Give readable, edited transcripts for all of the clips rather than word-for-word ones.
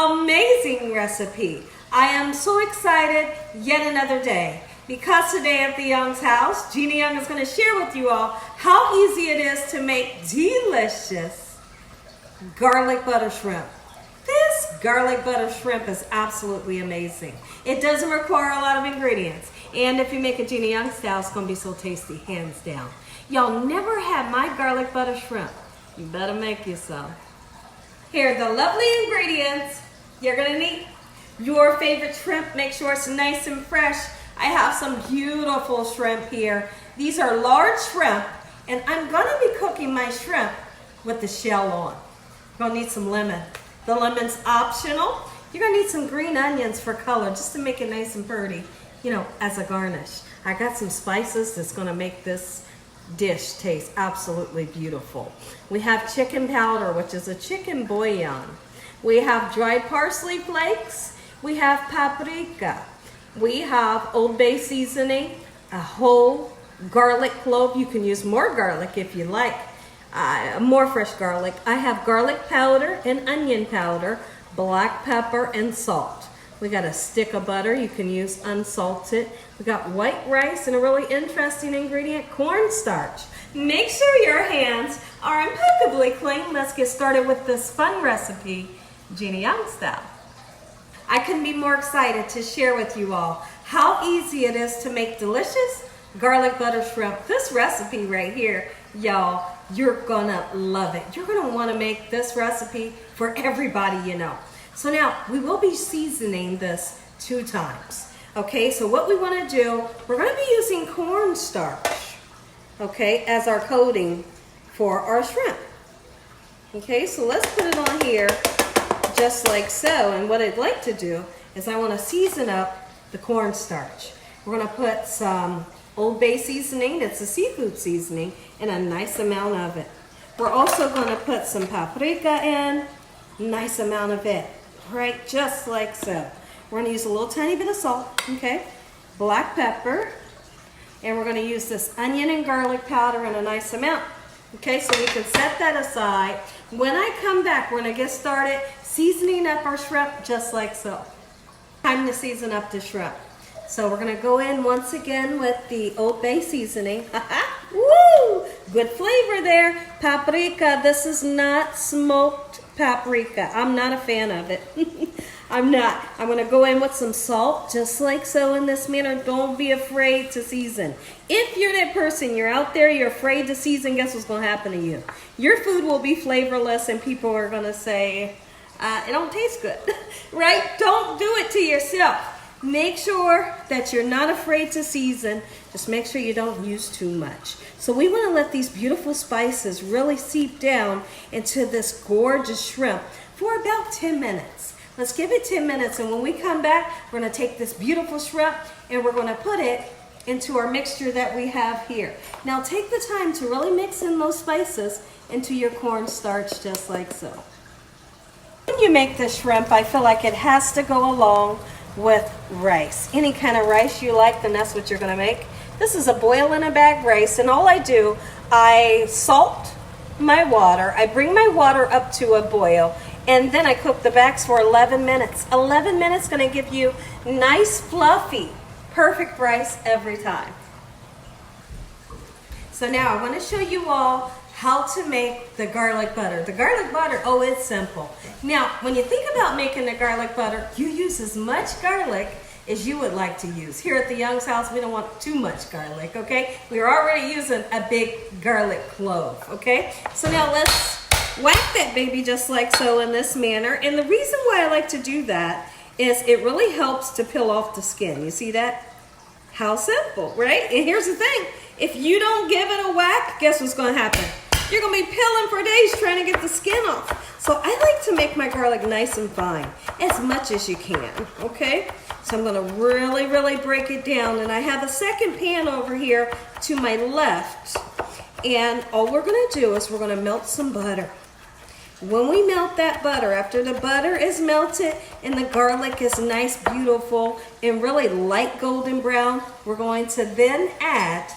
amazing recipe. I am so excited yet another day because today at the Young's house, Gina Young is going to share with you all how easy it is to make delicious garlic butter shrimp. This garlic butter shrimp is absolutely amazing. It doesn't require a lot of ingredients. And if you make a Gina Young style, it's going to be so tasty, hands down. Y'all never had my garlic butter shrimp. You better make you some. Here are the lovely ingredients you're going to need. Your favorite shrimp, make sure it's nice and fresh. I have some beautiful shrimp here. These are large shrimp, and I'm going to be cooking my shrimp with the shell on. You're going to need some lemon. The lemon's optional. You're going to need some green onions for color, just to make it nice and pretty, as a garnish. I got some spices that's going to make this dish taste absolutely beautiful. We have chicken powder, which is a chicken bouillon. We have dried parsley flakes. We have paprika. We have Old Bay seasoning, a whole garlic clove. You can use more garlic if you like, more fresh garlic. I have garlic powder and onion powder, black pepper, and salt. We got a stick of butter. You can use unsalted. We got white rice and a really interesting ingredient, cornstarch. Make sure your hands are impeccably clean. Let's get started with this fun recipe, Gina Young Style. I couldn't be more excited to share with you all how easy it is to make delicious garlic butter shrimp. This recipe right here, y'all, you're gonna love it. You're gonna wanna make this recipe for everybody you know. So now, we will be seasoning this 2 times. Okay, so what we wanna do, we're gonna be using cornstarch, okay, as our coating for our shrimp. Okay, so let's put it on here just like so. And what I'd like to do is I wanna season up the cornstarch. We're gonna put some Old Bay seasoning, that's a seafood seasoning, and a nice amount of it. We're also gonna put some paprika in, nice amount of it, right, just like so. We're gonna use a little tiny bit of salt, okay, black pepper, and we're gonna use this onion and garlic powder in a nice amount. Okay, so we can set that aside. When I come back, we're gonna get started seasoning up our shrimp just like so. Time to season up the shrimp. So we're gonna go in once again with the Old Bay seasoning. Woo! Good flavor there. Paprika, this is not smoked paprika. I'm not a fan of it. I'm not. I'm gonna go in with some salt, just like so in this manner. Don't be afraid to season. If you're that person, you're out there, you're afraid to season, guess what's gonna happen to you? Your food will be flavorless and people are gonna say, it don't taste good, right? Don't do it to yourself. Make sure that you're not afraid to season. Just make sure you don't use too much. So we want to let these beautiful spices really seep down into this gorgeous shrimp for about 10 minutes. Let's give it 10 minutes, and when we come back, we're going to take this beautiful shrimp and we're going to put it into our mixture that we have here. Now take the time to really mix in those spices into your cornstarch just like so. When you make the shrimp, I feel like it has to go along with rice. Any kind of rice you like, then that's what you're gonna make. This is a boil in a bag rice, and all I do, I salt my water, I bring my water up to a boil, and then I cook the bags for 11 minutes. 11 minutes gonna give you nice, fluffy, perfect rice every time. So now I wanna show you all how to make the garlic butter. The garlic butter, oh, it's simple. Now, when you think about making the garlic butter, you use as much garlic as you would like to use. Here at the Young's house, we don't want too much garlic, okay? We're already using a big garlic clove, okay? So now let's whack that baby just like so in this manner. And the reason why I like to do that is it really helps to peel off the skin. You see that? How simple, right? And here's the thing. If you don't give it a whack, guess what's gonna happen? You're gonna be peeling for days trying to get the skin off. So I like to make my garlic nice and fine, as much as you can, okay? So I'm gonna really, really break it down. And I have a second pan over here to my left. And all we're gonna do is we're gonna melt some butter. When we melt that butter, after the butter is melted and the garlic is nice, beautiful, and really light golden brown, we're going to then add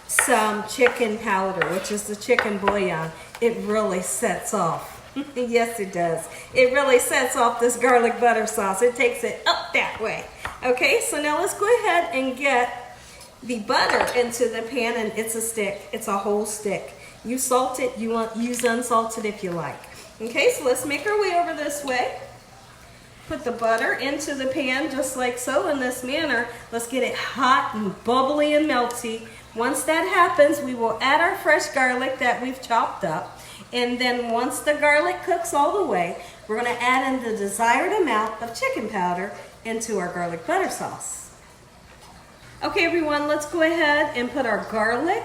some chicken powder, which is the chicken bouillon. It really sets off Yes, it does. It really sets off this garlic butter sauce. It takes it up that way. Okay, so now let's go ahead and get the butter into the pan, and it's a stick. It's a whole stick. You salt it, you want use unsalted if you like. Okay, so let's make our way over this way. Put the butter into the pan just like so in this manner. Let's get it hot and bubbly and melty. Once that happens, we will add our fresh garlic that we've chopped up. And then once the garlic cooks all the way, we're going to add in the desired amount of chicken powder into our garlic butter sauce. Okay, everyone, let's go ahead and put our garlic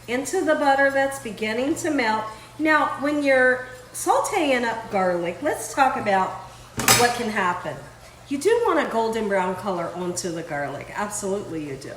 into the butter that's beginning to melt. Now, when you're sauteing up garlic, let's talk about what can happen. You do want a golden brown color onto the garlic. Absolutely you do.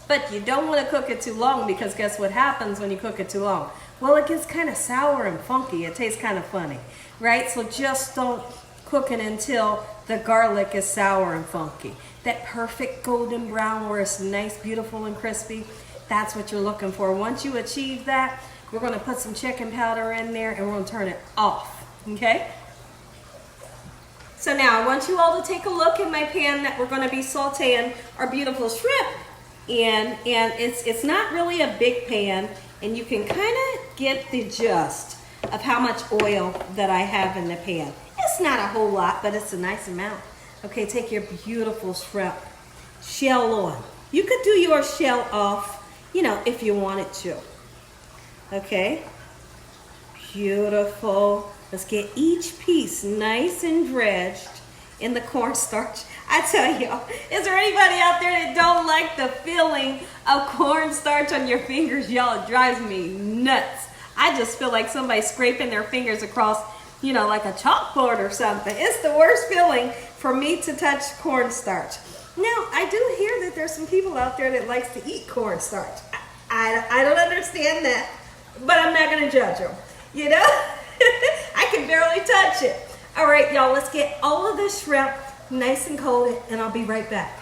But you don't want to cook it too long, because guess what happens when you cook it too long? Well, it gets kind of sour and funky. It tastes kind of funny, right? So just don't cook it until the garlic is sour and funky. That perfect golden brown where it's nice, beautiful, and crispy, that's what you're looking for. Once you achieve that, we're going to put some chicken powder in there and we're going to turn it off, okay? So now I want you all to take a look in my pan that we're going to be sauteing our beautiful shrimp in, and it's not really a big pan, and you can kind of get the gist of how much oil that I have in the pan. It's not a whole lot, but it's a nice amount. Okay, take your beautiful shrimp, shell on. You could do your shell off, you know, if you wanted to. Okay, beautiful. Let's get each piece nice and dredged in the cornstarch. I tell you, is there anybody out there that don't like the feeling of cornstarch on your fingers? Y'all, it drives me nuts. I just feel like somebody's scraping their fingers across, you know, like a chalkboard or something. It's the worst feeling for me to touch cornstarch. Now, I do hear that there's some people out there that likes to eat cornstarch. I don't understand that, but I'm not going to judge them, you know? I can barely touch it. All right, y'all, let's get all of this shrimp nice and coated, and I'll be right back.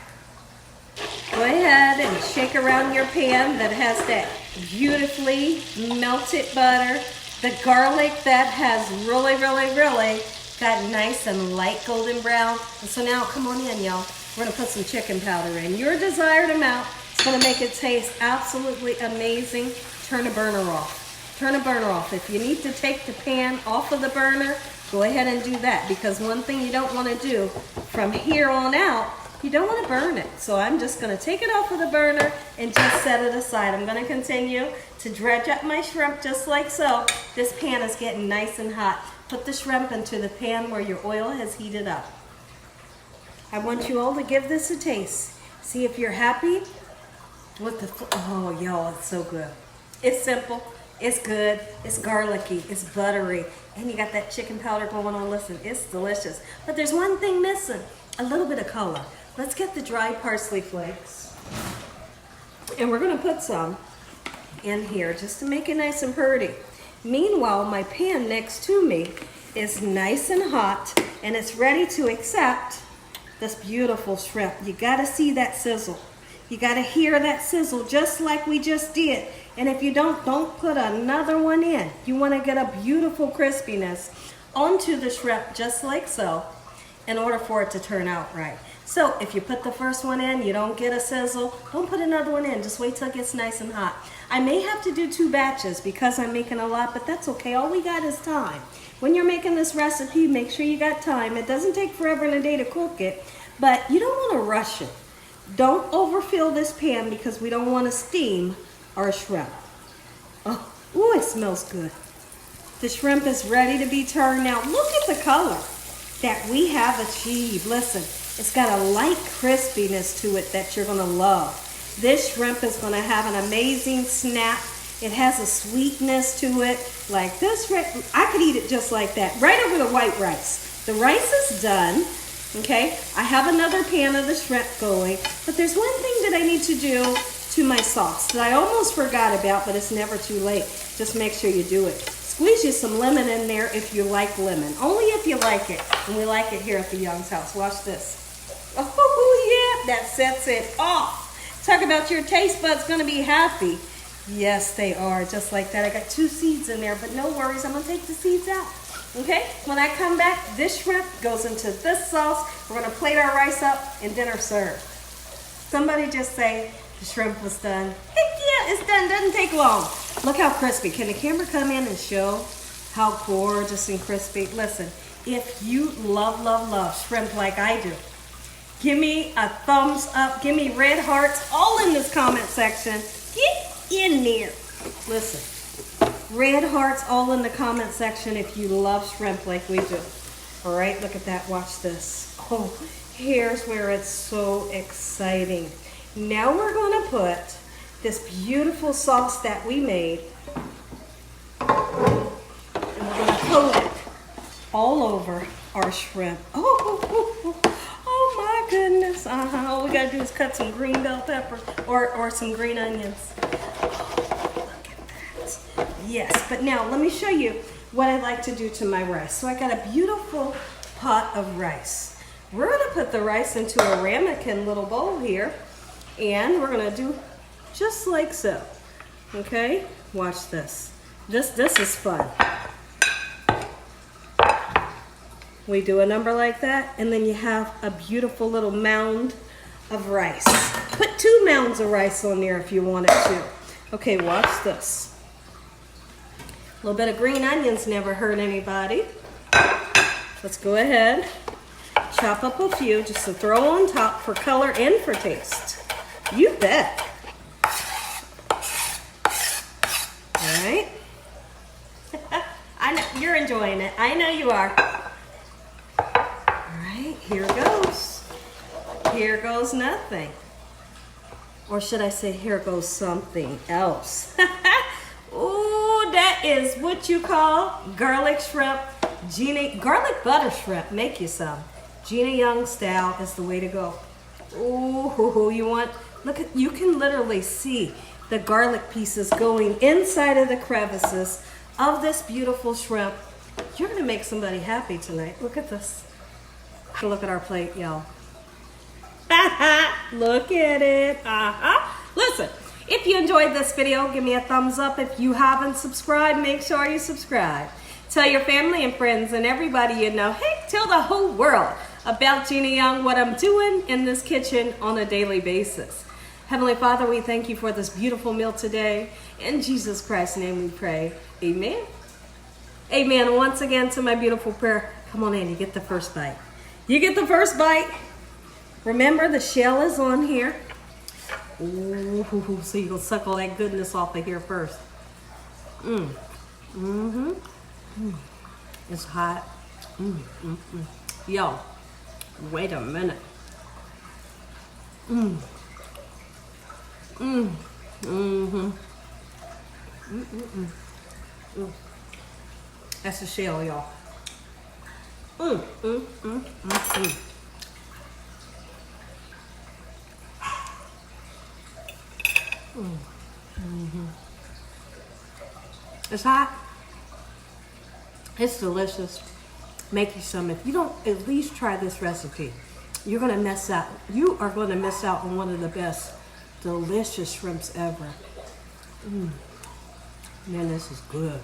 Go ahead and shake around your pan that has that beautifully melted butter, the garlic that has really got nice and light golden brown. And so now, come on in, y'all. We're gonna put some chicken powder in. Your desired amount. It's gonna make it taste absolutely amazing. Turn the burner off. Turn the burner off. If you need to take the pan off of the burner, go ahead and do that, because one thing you don't want to do from here on out, you don't want to burn it. So I'm just going to take it off of the burner and just set it aside. I'm going to continue to dredge up my shrimp just like so. This pan is getting nice and hot. Put the shrimp into the pan where your oil has heated up. I want you all to give this a taste. See if you're happy with the, oh y'all, it's so good. It's simple. It's good, it's garlicky, it's buttery, and you got that chicken powder going on. Listen, it's delicious. But there's one thing missing, a little bit of color. Let's get the dry parsley flakes. And we're gonna put some in here just to make it nice and pretty. Meanwhile, my pan next to me is nice and hot, and it's ready to accept this beautiful shrimp. You gotta see that sizzle. You gotta hear that sizzle just like we just did. And if you don't put another one in. You wanna get a beautiful crispiness onto the shrimp just like so in order for it to turn out right. So if you put the first one in, you don't get a sizzle, don't put another one in. Just wait till it gets nice and hot. I may have to do 2 batches because I'm making a lot, but that's okay. All we got is time. When you're making this recipe, make sure you got time. It doesn't take forever and a day to cook it, but you don't wanna rush it. Don't overfill this pan because we don't wanna steam our shrimp. Oh, ooh, it smells good. The shrimp is ready to be turned. Now look at the color that we have achieved. Listen, it's got a light crispiness to it that you're gonna love. This shrimp is gonna have an amazing snap. It has a sweetness to it. Like this, I could eat it just like that, right over the white rice. The rice is done. Okay, I have another pan of the shrimp going, but there's one thing that I need to do to my sauce that I almost forgot about, but it's never too late. Just make sure you do it. Squeeze you some lemon in there if you like lemon. Only if you like it, and we like it here at the Young's house. Watch this. Oh yeah, that sets it off. Talk about your taste buds gonna be happy. Yes, they are, just like that. I got 2 seeds in there, but no worries, I'm gonna take the seeds out. Okay, when I come back, this shrimp goes into this sauce. We're gonna plate our rice up and dinner served. Somebody just say the shrimp was done. Heck yeah, it's done, doesn't take long. Look how crispy. Can the camera come in and show how gorgeous and crispy? Listen, if you love shrimp like I do, give me a thumbs up, give me red hearts, all in this comment section. Get in there. Listen, red hearts all in the comment section if you love shrimp like we do. All right, look at that, watch this. Oh, here's where it's so exciting. Now we're gonna put this beautiful sauce that we made, and we're gonna coat it all over our shrimp. Oh my goodness. All we gotta do is cut some green bell pepper or some green onions. Oh, look at that. Yes, but now let me show you what I like to do to my rice. So I got a beautiful pot of rice. We're gonna put the rice into a ramekin little bowl here, and we're gonna do just like so. Okay, watch this. This is fun. We do a number like that, and then you have a beautiful little mound of rice. Put 2 mounds of rice on there if you wanted to. Okay, watch this. A little bit of green onions never hurt anybody. Let's go ahead, chop up a few just to throw on top for color and for taste. You bet. All right. I know you're enjoying it. I know you are. Here goes. Here goes nothing. Or should I say, here goes something else. Ooh, that is what you call garlic shrimp. Garlic butter shrimp. Make you some. Gina Young Style is the way to go. Ooh, you can literally see the garlic pieces going inside of the crevices of this beautiful shrimp. You're gonna make somebody happy tonight. Look at this. Look at our plate, y'all. Look at it. Listen, if you enjoyed this video, give me a thumbs up. If you haven't subscribed, make sure you subscribe. Tell your family and friends and everybody you know, hey, tell the whole world about Gina Young, what I'm doing in this kitchen on a daily basis. Heavenly Father, we thank you for this beautiful meal today. In Jesus Christ's name we pray. Amen. Amen. Once again to my beautiful prayer. Come on in, you get the first bite. You get the first bite. Remember, the shell is on here. Ooh, so you can suck all that goodness off of here first. It's hot. Yo, wait a minute. That's the shell, y'all. It's hot. It's delicious. Make you some. If you don't at least try this recipe, you're gonna miss out. You are gonna miss out on one of the best delicious shrimps ever. Man, this is good.